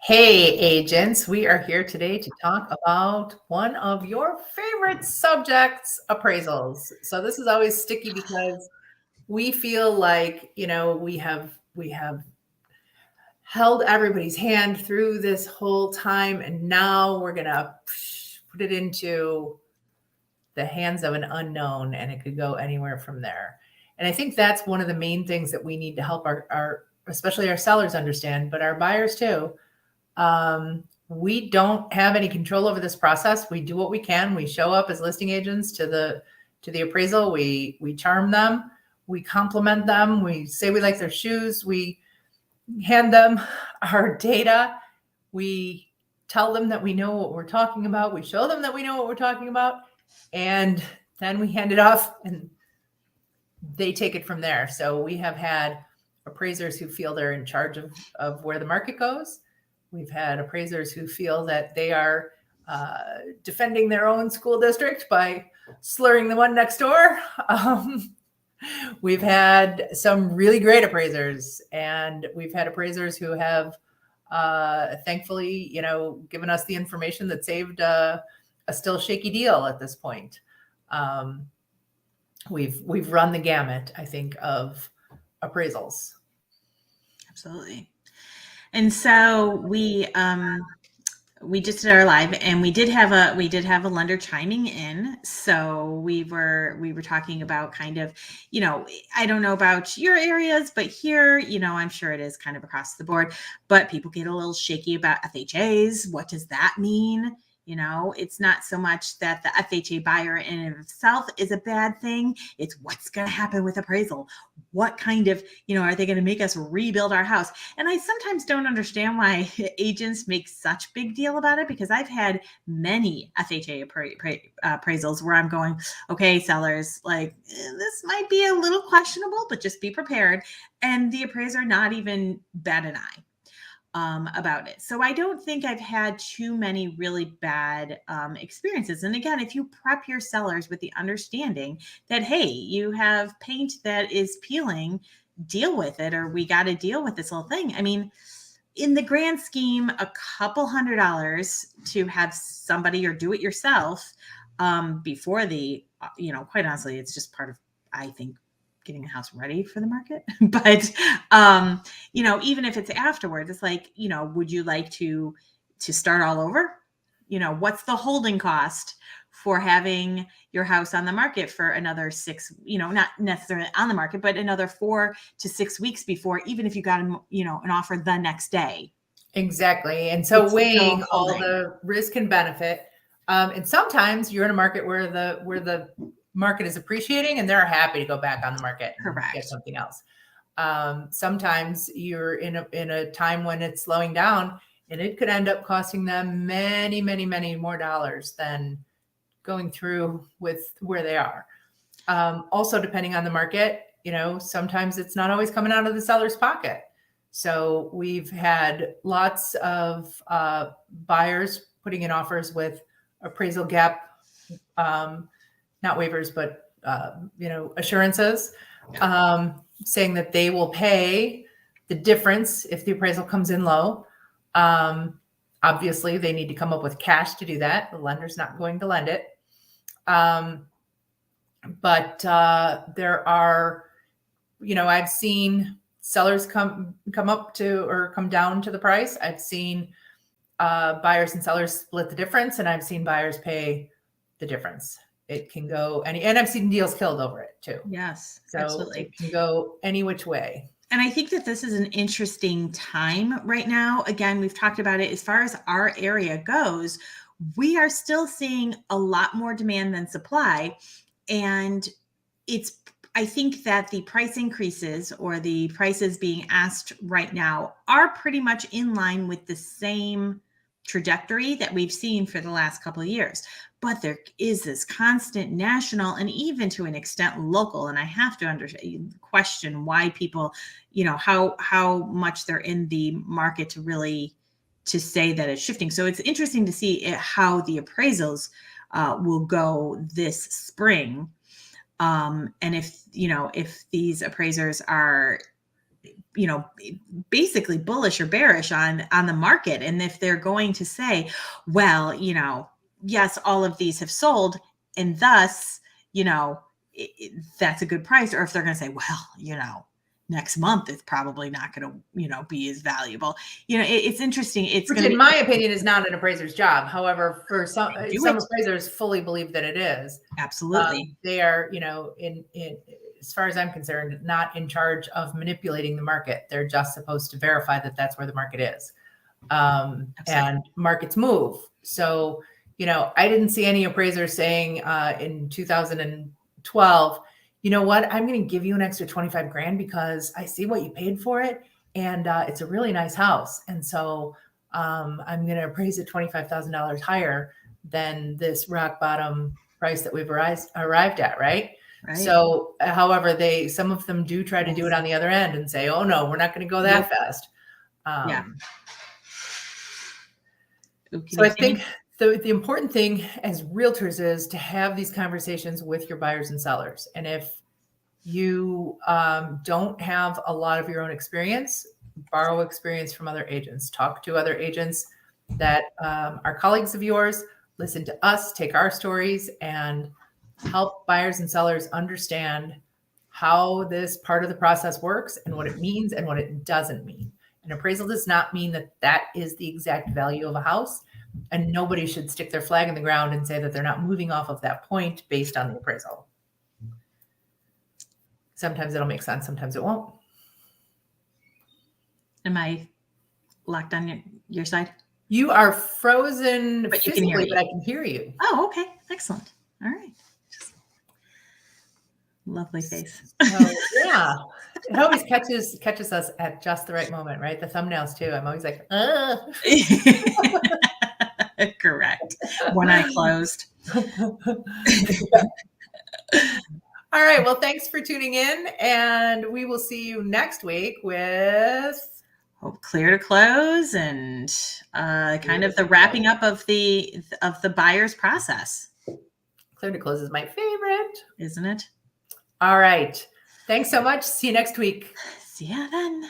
Hey, agents, we are here today to talk about one of your favorite subjects, appraisals. So this is always sticky because we feel like, we have held everybody's hand through this whole time, and now we're going to put it into the hands of an unknown, and it could go anywhere from there. And I think that's one of the main things that we need to help our especially our sellers understand, but our buyers too. We don't have any control over this process. We do what we can. We show up as listing agents to the appraisal. We charm them. We compliment them. We say we like their shoes. We hand them our data. We tell them that we know what we're talking about. We show them that we know what we're talking about. And then we hand it off and they take it from there. So we have had appraisers who feel they're in charge of where the market goes. We've had appraisers who feel that they are defending their own school district by slurring the one next door. We've had some really great appraisers, and we've had appraisers who have thankfully, given us the information that saved a still shaky deal at this point. We've run the gamut, I think, of appraisals. Absolutely. And so we just did our live, and we did have a lender chiming in. So we were talking about kind of, I don't know about your areas, but here, I'm sure it is kind of across the board, but people get a little shaky about FHAs. What does that mean? It's not so much that the FHA buyer in and of itself is a bad thing. It's what's going to happen with appraisal. What kind of, are they going to make us rebuild our house? And I sometimes don't understand why agents make such big deal about it, because I've had many FHA appraisals where I'm going, okay, sellers, this might be a little questionable, but just be prepared. And the appraiser not even bat an eye about it. So I don't think I've had too many really bad experiences. And again, if you prep your sellers with the understanding that, hey, you have paint that is peeling, deal with it, or we got to deal with this whole thing. I mean, in the grand scheme, a couple $100 to have somebody or do it yourself before the, quite honestly, it's just part of, I think, getting a house ready for the market. But, even if it's afterwards, it's like, would you like to start all over? What's the holding cost for having your house on the market for another 6, not necessarily on the market, but another 4 to 6 weeks before, even if you got, an offer the next day. Exactly. And so weighing all the risk and benefit. And sometimes you're in a market where the market is appreciating and they're happy to go back on the market and get something else. Sometimes you're in a time when it's slowing down, and it could end up costing them many, many, many more dollars than going through with where they are. Also, depending on the market, sometimes it's not always coming out of the seller's pocket. So we've had lots of buyers putting in offers with appraisal gap, not waivers, but assurances, saying that they will pay the difference if the appraisal comes in low. Obviously, they need to come up with cash to do that. The lender's not going to lend it. But there are, I've seen sellers come up to or come down to the price. I've seen buyers and sellers split the difference, and I've seen buyers pay the difference. It can go and I've seen deals killed over it too. Yes, so absolutely. It can go any which way. And I think that this is an interesting time right now. Again, we've talked about it as far as our area goes. We are still seeing a lot more demand than supply. And I think that the price increases or the prices being asked right now are pretty much in line with the same trajectory that we've seen for the last couple of years. But there is this constant national and even to an extent local. And I have to question why people, how much they're in the market to say that it's shifting. So it's interesting to see how the appraisals will go this spring. And if these appraisers are basically bullish or bearish on the market. And if they're going to say, well, yes, all of these have sold, and thus, that's a good price. Or if they're going to say, well, next month it's probably not going to, be as valuable. It's interesting. It's Which, going to in be, my opinion, is not an appraiser's job. However, for some do it. appraisers fully believe that it is. Absolutely. They are, in as far as I'm concerned, not in charge of manipulating the market. They're just supposed to verify that that's where the market is. And markets move. So, I didn't see any appraisers saying in 2012, you know what, I'm going to give you an extra 25 grand because I see what you paid for it. And it's a really nice house. And so I'm going to appraise it $25,000 higher than this rock bottom price that we've arrived at. Right. So, however, some of them do try to do it on the other end and say, oh no, we're not going to go that fast. So I think the important thing as realtors is to have these conversations with your buyers and sellers. And if you don't have a lot of your own experience, borrow experience from other agents. Talk to other agents that are colleagues of yours. Listen to us, take our stories, and help buyers and sellers understand how this part of the process works and what it means and what it doesn't mean. An appraisal does not mean that that is the exact value of a house, and nobody should stick their flag in the ground and say that they're not moving off of that point based on the appraisal. Sometimes it'll make sense, sometimes it won't. Am I locked on your side? You are frozen but physically, but I can hear you. Oh, okay. Excellent. All right. Lovely face. Yeah. It always catches us at just the right moment, right? The thumbnails too. I'm always like, Correct. One eye closed. All right. Well, thanks for tuning in, and we will see you next week with clear to close and kind of the wrapping up of the buyer's process. Clear to close is my favorite, isn't it? All right. Thanks so much. See you next week. See ya then.